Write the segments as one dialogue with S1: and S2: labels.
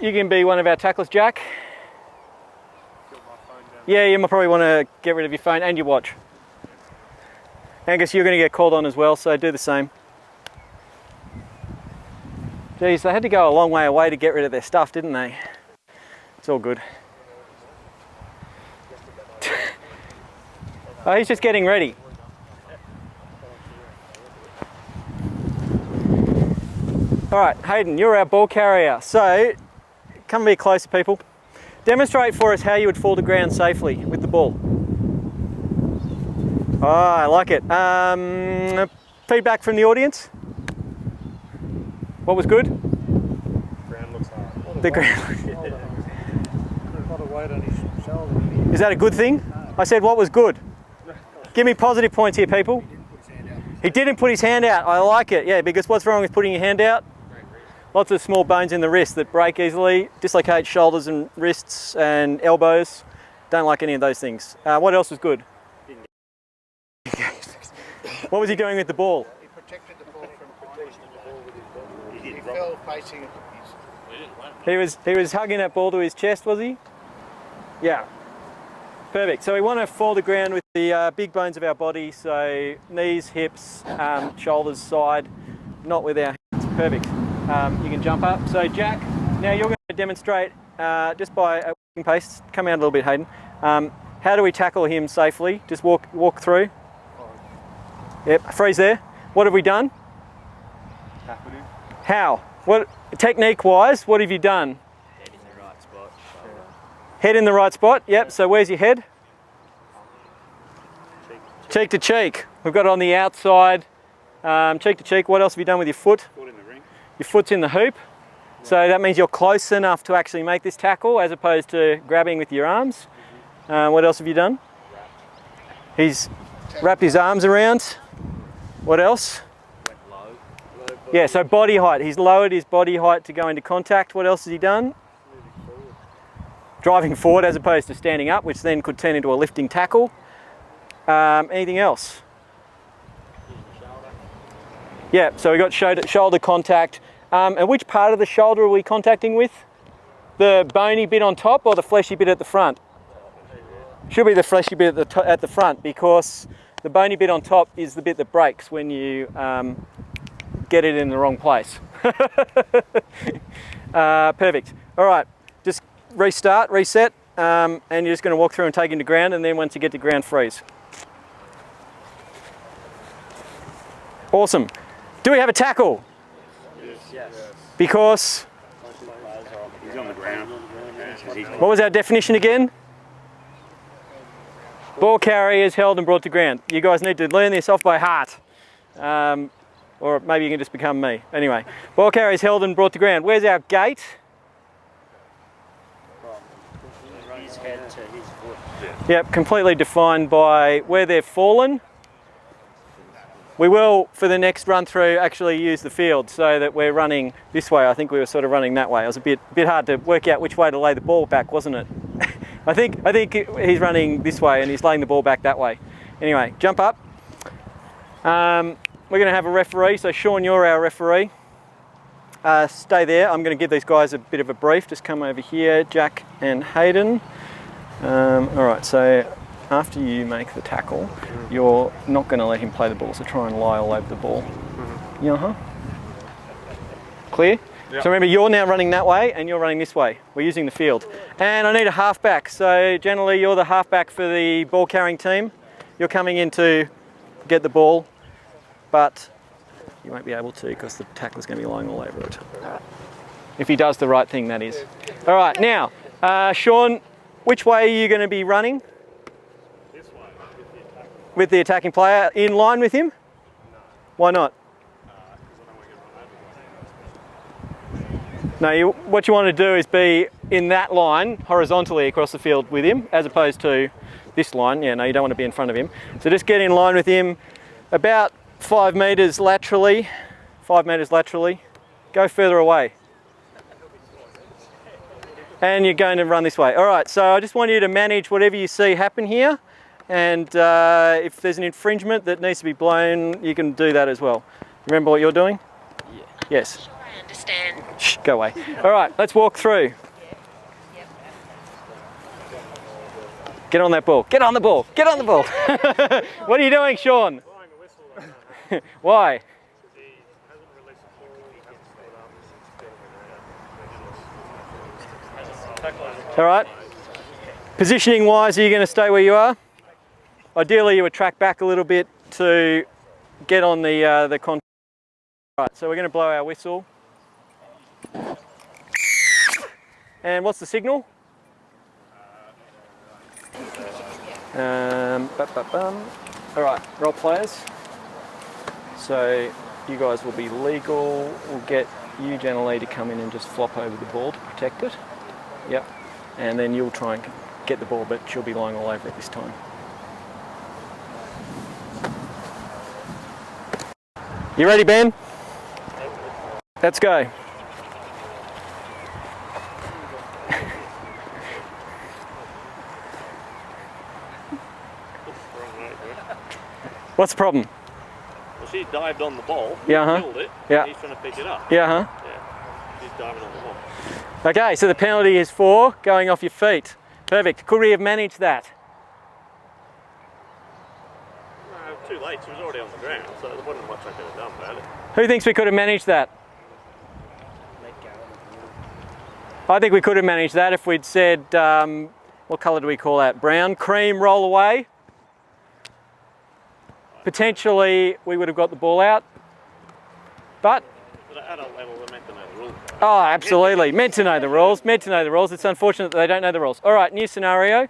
S1: You can be one of our tacklers, Jack. Yeah, you might probably want to get rid of your phone and your watch. Angus, you're going to get called on as well, so do the same. Geez, they had to go a long way away to get rid of their stuff, didn't they? It's all good. Oh, he's just getting ready. All right, Hayden, you're our ball carrier. So, come a bit closer, people. Demonstrate for us how you would fall to ground safely with the ball. Oh, I like it. Feedback from the audience? What was good?
S2: Ground looks hard.
S1: The ground.
S3: A lot of weight on his shoulder.
S1: Is that a good thing? I said what was good. Give me positive points here, people. He didn't put his hand out. I like it, yeah, because what's wrong with putting your hand out? Lots of small bones in the wrist that break easily, dislocate shoulders and wrists and elbows. Don't like any of those things. What else was good? What was he doing with the ball?
S3: He protected the ball from protecting the ball with his body. He fell facing his...
S1: He was hugging that ball to his chest, was he? Yeah. Perfect. So we want to fall to ground with the big bones of our body, so knees, hips, shoulders, side, not with our hands. Perfect. You can jump up. So Jack, now you're going to demonstrate just by a walking pace. Come out a little bit, Hayden. How do we tackle him safely? Just walk through. Yep, freeze there. What have we done?
S2: Tackled him.
S1: How? What technique-wise? What have you done?
S4: Head in the right spot.
S1: Head in the right spot. Yep. So where's your head? Cheek to cheek. We've got it on the outside. Cheek to cheek. What else have you done with your foot?
S2: Foot in the ring.
S1: Your foot's in the hoop. So that means you're close enough to actually make this tackle as opposed to grabbing with your arms. What else have you done? He's wrapped his arms around. What else?
S4: Went low.
S1: Yeah, so body height. He's lowered his body height to go into contact. What else has he done? Driving forward as opposed to standing up, which then could turn into a lifting tackle. Anything else? Yeah, so we got shoulder contact. And which part of the shoulder are we contacting with? The bony bit on top or the fleshy bit at the front? Should be the fleshy bit at the front, because the bony bit on top is the bit that breaks when you get it in the wrong place. Perfect. All right, just reset, and you're just going to walk through and take him to ground, and then once you get to ground, freeze. Awesome. Do we have a tackle?
S4: Yes.
S1: Because?
S2: He's on the ground.
S1: What was our definition again? Ball carrier is held and brought to ground. You guys need to learn this off by heart. Or maybe you can just become me. Anyway, ball carrier is held and brought to ground. Where's our gate?
S4: From his head to his foot.
S1: Yep, completely defined by where they've fallen. We will, for the next run through, actually use the field so that we're running this way. I think we were sort of running that way. It was a bit hard to work out which way to lay the ball back, wasn't it? I think he's running this way and he's laying the ball back that way. Anyway, jump up. We're going to have a referee, so Sean, you're our referee. Stay there. I'm going to give these guys a bit of a brief. Just come over here, Jack and Hayden. All right, so after you make the tackle, you're not going to let him play the ball, so try and lie all over the ball. Clear? Yep. So remember, you're now running that way and you're running this way. We're using the field. And I need a halfback. So generally you're the halfback for the ball carrying team. You're coming in to get the ball, but you won't be able to because the tackler's going to be lying all over it. If he does the right thing, that is. All right, now, Sean, which way are you going to be running?
S2: This way,
S1: with the attacking player in line with him?
S2: No.
S1: Why not? No, what you want to do is be in that line horizontally across the field with him, as opposed to this line. Yeah, no, you don't want to be in front of him. So just get in line with him about 5 metres laterally. 5 metres laterally. Go further away. And you're going to run this way. All right, so I just want you to manage whatever you see happen here. And if there's an infringement that needs to be blown, you can do that as well. Remember what you're doing?
S4: Yeah.
S1: Yes.
S5: stand.
S1: Shh, go away. All right, let's walk through. Get on that ball. Get on the ball. Get on the ball. What are you doing, Sean?
S2: Blowing a whistle.
S1: Why?
S2: He hasn't released the ball. He hasn't stood up.
S1: All right. Positioning wise, are you going to stay where you are? Ideally, you would track back a little bit to get on the contact. Right, so we're going to blow our whistle. And what's the signal? All right, role players. So you guys will be legal. We'll get you, Janalee, to come in and just flop over the ball to protect it. Yep. And then you'll try and get the ball, but she'll be lying all over it this time. You ready, Ben? Let's go. What's the problem?
S2: Well, she dived on the ball.
S1: Yeah,
S2: Killed it.
S1: Yeah.
S2: He's trying to pick it up.
S1: Yeah, huh?
S2: Yeah. She's diving on the ball.
S1: Okay, so the penalty is for going off your feet. Perfect. Could we have managed that?
S2: No, too late. She was already on the ground, so there wasn't much I could have done about it.
S1: Who thinks we could have managed that? I think we could have managed that if we'd said, what colour do we call that? Brown, cream, roll away. Potentially we would have got the ball out, but
S2: At an adult level, they're meant to know the rules.
S1: oh, absolutely, meant to know the rules, meant to know the rules. It's unfortunate that they don't know the rules. All right, new scenario,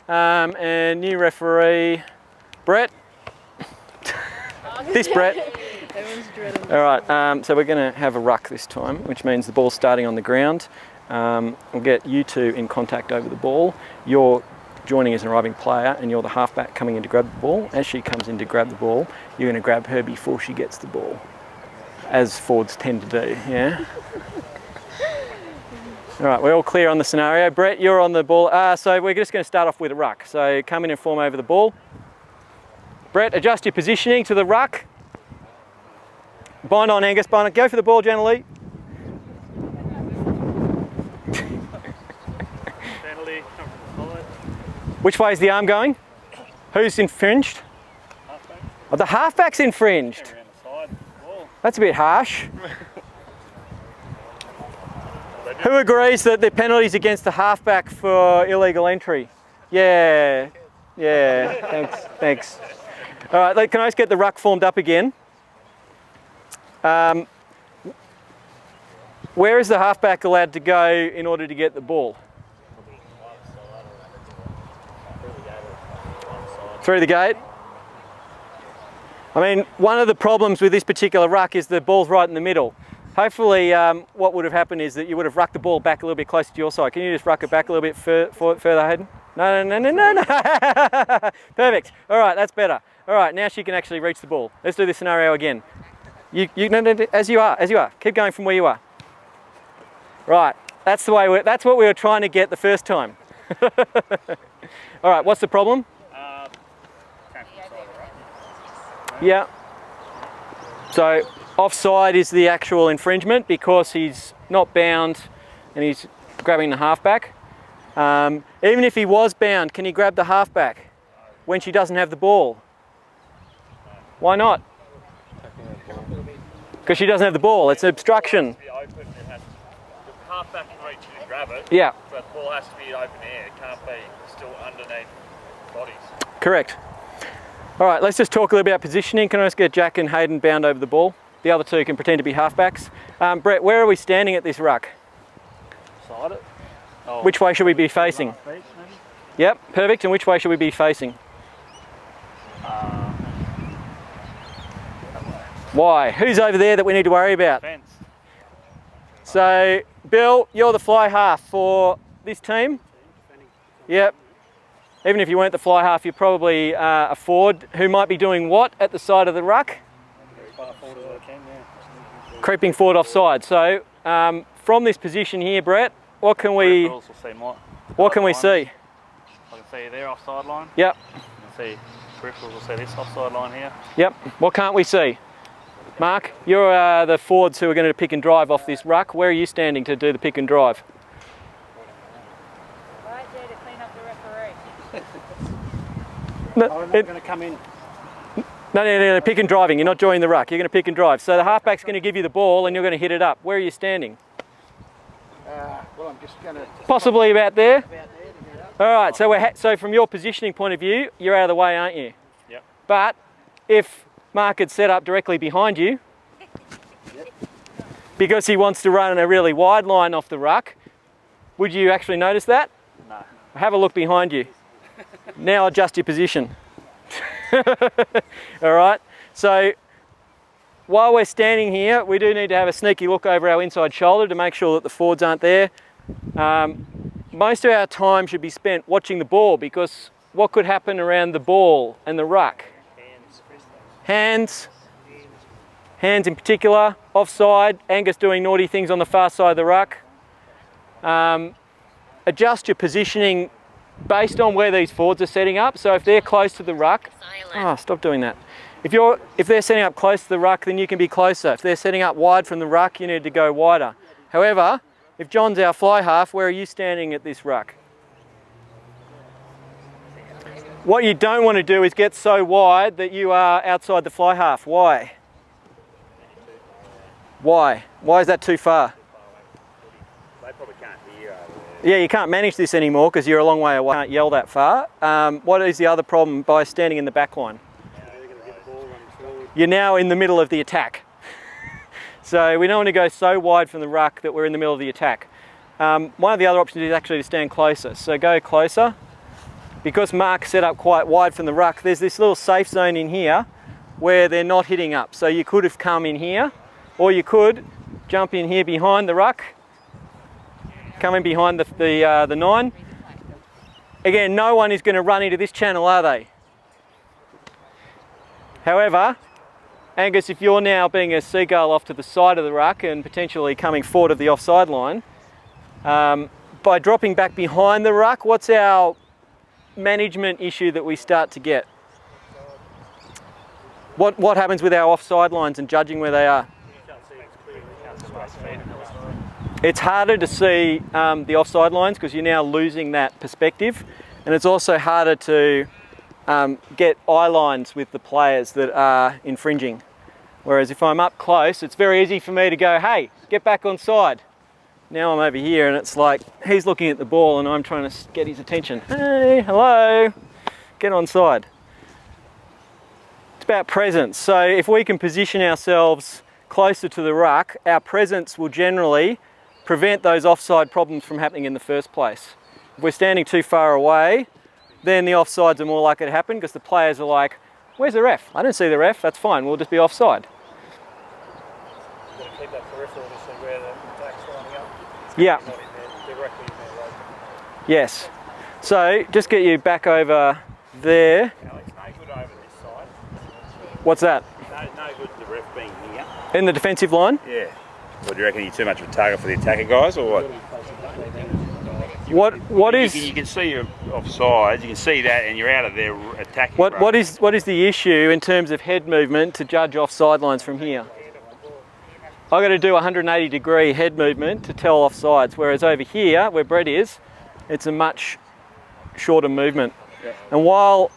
S1: and new referee, Brett. This Brett. All right, so we're going to have a ruck this time, which means the ball's starting on the ground. We'll get you two in contact over the ball. You're joining as an arriving player, and you're the halfback coming in to grab the ball. As she comes in to grab the ball, you're going to grab her before she gets the ball, as forwards tend to do, yeah? All right, we're all clear on the scenario. Brett, you're on the ball. So we're just going to start off with a ruck. So come in and form over the ball. Brett, adjust your positioning to the ruck. Bind on, Angus, bind on. Go for the ball, Janalee.
S2: Penalty, come from the side.
S1: Which way is the arm going? Who's infringed?
S2: Halfback.
S1: Oh, the halfback's infringed.
S2: Around the side. Ball.
S1: That's a bit harsh. Who agrees that the penalty's against the halfback for illegal entry? Yeah, thanks. All right, can I just get the ruck formed up again? Where is the halfback allowed to go in order to get the ball? Through the gate? I mean, one of the problems with this particular ruck is the ball's right in the middle. Hopefully what would have happened is that you would have rucked the ball back a little bit closer to your side. Can you just ruck it back a little bit further, Hayden? No. Perfect. All right, that's better. All right, now she can actually reach the ball. Let's do this scenario again. No, as you are. Keep going from where you are. Right, that's what we were trying to get the first time. All right, what's the problem? Yeah. So offside is the actual infringement because he's not bound and he's grabbing the halfback. Even if he was bound, can he grab the halfback when she doesn't have the ball? Why not? Because she doesn't have the ball. It's an obstruction.
S2: The halfback can reach in and grab it.
S1: Yeah.
S2: But the ball has to be open air. It can't be still underneath bodies.
S1: Correct. All right, let's just talk a little bit about positioning. Can I just get Jack and Hayden bound over the ball? The other two can pretend to be halfbacks. Brett, where are we standing at this ruck?
S2: Side it. Oh,
S1: Which way should we be facing?
S2: feet, maybe?
S1: Yep, perfect. And which way should we be facing? Why? Who's over there that we need to worry about?
S2: Fence.
S1: So, Bill, you're the fly half for this team. Yep. Even if you weren't the fly half, you're probably a forward who might be doing what at the side of the ruck? Creeping forward offside. So, from this position here, Brett, what can we see?
S2: I can see their offside line.
S1: Yep.
S2: I can see peripherals will see this offside line here.
S1: Yep. What can't we see? Mark, you're the forwards who are going to pick and drive off this ruck. Where are you standing to do the pick and drive?
S5: Right there to clean up the referee.
S1: No,
S3: I'm not going to come in.
S1: no, pick and driving. You're not joining the ruck. You're going to pick and drive. So the halfback's going to give you the ball and you're going to hit it up. Where are you standing?
S3: Well, I'm just going to...
S1: Possibly about there.
S3: About there to get up.
S1: All right, so so from your positioning point of view, you're out of the way, aren't you?
S2: Yep.
S1: But if Mark had set up directly behind you, because he wants to run a really wide line off the ruck, would you actually notice that?
S4: No.
S1: Have a look behind you. Now adjust your position. All right, so while we're standing here, we do need to have a sneaky look over our inside shoulder to make sure that the forwards aren't there. Most of our time should be spent watching the ball, because what could happen around the ball and the ruck? Hands in particular, offside, Angus doing naughty things on the far side of the ruck. Adjust your positioning based on where these forwards are setting up. So if they're close to the ruck, stop doing that. If they're setting up close to the ruck, then you can be closer. If they're setting up wide from the ruck, you need to go wider. However, if John's our fly half, where are you standing at this ruck? What you don't want to do is get so wide that you are outside the fly half. Why? Why? Why is that too far?
S2: They probably can't hear.
S1: Yeah, you can't manage this anymore because you're a long way away. You can't yell that far. What is the other problem by standing in the back line? You're now in the middle of the attack. So we don't want to go so wide from the ruck that we're in the middle of the attack. One of the other options is actually to stand closer. So go closer. Because Mark set up quite wide from the ruck, there's this little safe zone in here where they're not hitting up. So you could have come in here, or you could jump in here behind the ruck, come in behind the 9. Again, no one is going to run into this channel, are they? However, Angus, if you're now being a seagull off to the side of the ruck and potentially coming forward of the offside line, by dropping back behind the ruck, what's our management issue that we start to get? What happens with our offside lines and judging where they are? It's harder to see the offside lines because you're now losing that perspective, and it's also harder to get eye lines with the players that are infringing. Whereas if I'm up close, it's very easy for me to go, hey, get back on side. Now I'm over here and it's like he's looking at the ball and I'm trying to get his attention. Hey, hello, get on side. It's about presence. So if we can position ourselves closer to the ruck, our presence will generally prevent those offside problems from happening in the first place. If we're standing too far away, then the offsides are more likely to happen because the players are like, where's the ref? I don't see the ref, that's fine, we'll just be offside.
S2: You've got to keep that peripheral to see where the attack's lining up.
S1: Yeah.
S2: Not in there, directly in there, right?
S1: Yes. So just get you back over there.
S2: Alex, no good over this side.
S1: What's that?
S2: No good the ref being here.
S1: In the defensive line?
S2: Yeah. What, do you reckon you're too much of a target for the attacker guys, or what?
S1: What is?
S2: You can see you're offside. You can see that, and you're out of their attacking.
S1: What is the issue in terms of head movement to judge offside lines from here? I've got to do a 180-degree head movement to tell offsides, whereas over here, where Brett is, it's a much shorter movement. Yep. And while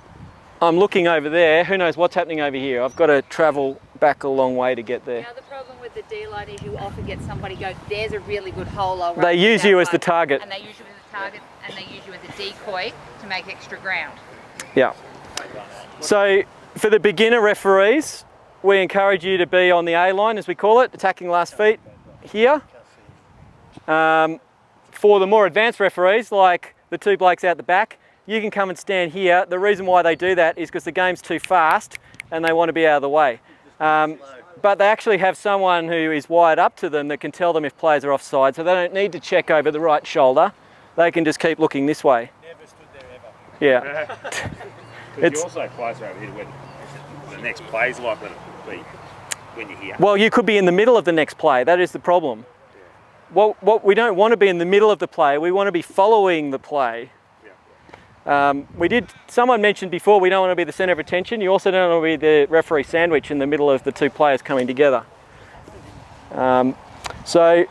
S1: I'm looking over there, who knows what's happening over here? I've got to travel back a long way to get there.
S5: Now the problem with the D-line is you often get somebody go, there's a really good hole. I'll
S1: They use you as the target.
S5: And they use you as a target, and they use you as a decoy to make extra ground.
S1: Yeah. So for the beginner referees, we encourage you to be on the A-line, as we call it, attacking last feet here. For the more advanced referees, like the two blokes out the back, you can come and stand here. The reason why they do that is because the game's too fast and they want to be out of the way. But they actually have someone who is wired up to them that can tell them if players are offside, so they don't need to check over the right shoulder. They can just keep looking this way.
S3: Never stood there ever.
S1: Yeah.
S2: It's also closer over here when the next play's likely to be when you're here.
S1: Well, you could be in the middle of the next play. That is the problem. What we don't want to be in the middle of the play. We want to be following the play. Someone mentioned before, we don't want to be the centre of attention. You also don't want to be the referee sandwich in the middle of the two players coming together. So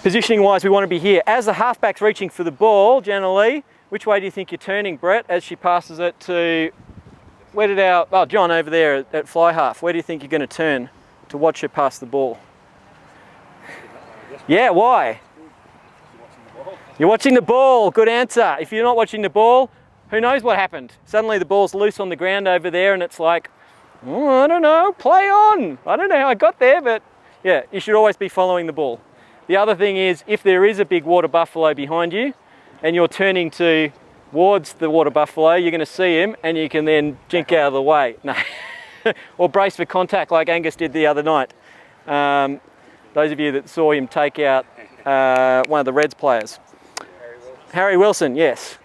S1: positioning wise, we want to be here. As the halfback's reaching for the ball, generally, which way do you think you're turning, Brett, as she passes it to, where did John over there at fly half, where do you think you're going to turn to watch her pass the ball? Yeah, why? You're watching the ball, good answer. If you're not watching the ball, who knows what happened? Suddenly the ball's loose on the ground over there and it's like, oh, I don't know, play on. I don't know how I got there, but yeah, you should always be following the ball. The other thing is, if there is a big water buffalo behind you and you're turning towards the water buffalo, you're going to see him and you can then jink out of the way. No. Or brace for contact like Angus did the other night. Those of you that saw him take out one of the Reds players. Harry Wilson, yes.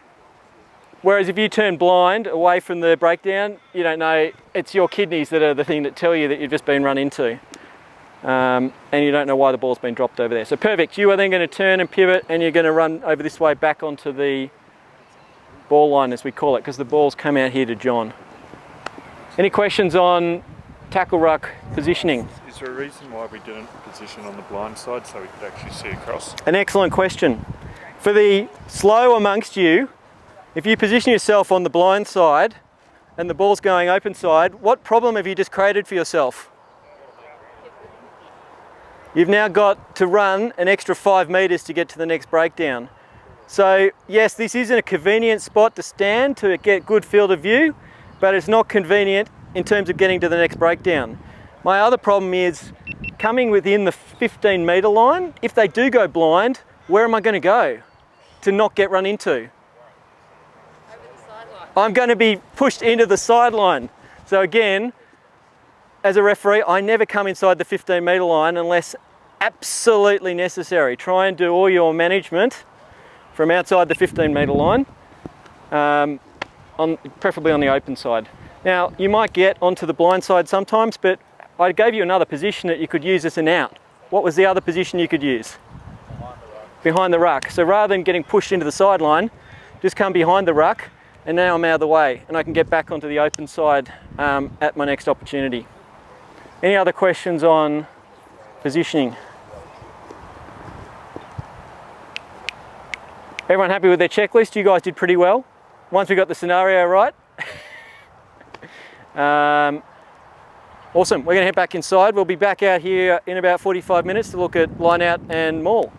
S1: Whereas if you turn blind away from the breakdown, you don't know, it's your kidneys that are the thing that tell you that you've just been run into. And you don't know why the ball's been dropped over there. So perfect, you are then going to turn and pivot and you're going to run over this way back onto the ball line, as we call it, because the ball's come out here to John. Any questions on tackle ruck positioning?
S6: Is there a reason why we didn't position on the blind side so we could actually see across?
S1: An excellent question. For the slow amongst you, if you position yourself on the blind side and the ball's going open side, what problem have you just created for yourself? You've now got to run an extra 5 metres to get to the next breakdown. So yes, this isn't a convenient spot to stand to get good field of view, but it's not convenient in terms of getting to the next breakdown. My other problem is coming within the 15 metre line. If they do go blind, where am I going to go to not get run into?
S5: Over the sideline.
S1: I'm going to be pushed into the sideline. So again, as a referee, I never come inside the 15 metre line unless absolutely necessary. Try and do all your management from outside the 15 metre line, preferably on the open side. Now, you might get onto the blind side sometimes, but I gave you another position that you could use as an out. What was the other position you could use? Behind the ruck. So rather than getting pushed into the sideline, just come behind the ruck, and now I'm out of the way, and I can get back onto the open side at my next opportunity. Any other questions on positioning? Everyone happy with their checklist? You guys did pretty well. Once we got the scenario right. Awesome, we're going to head back inside. We'll be back out here in about 45 minutes to look at line out and maul.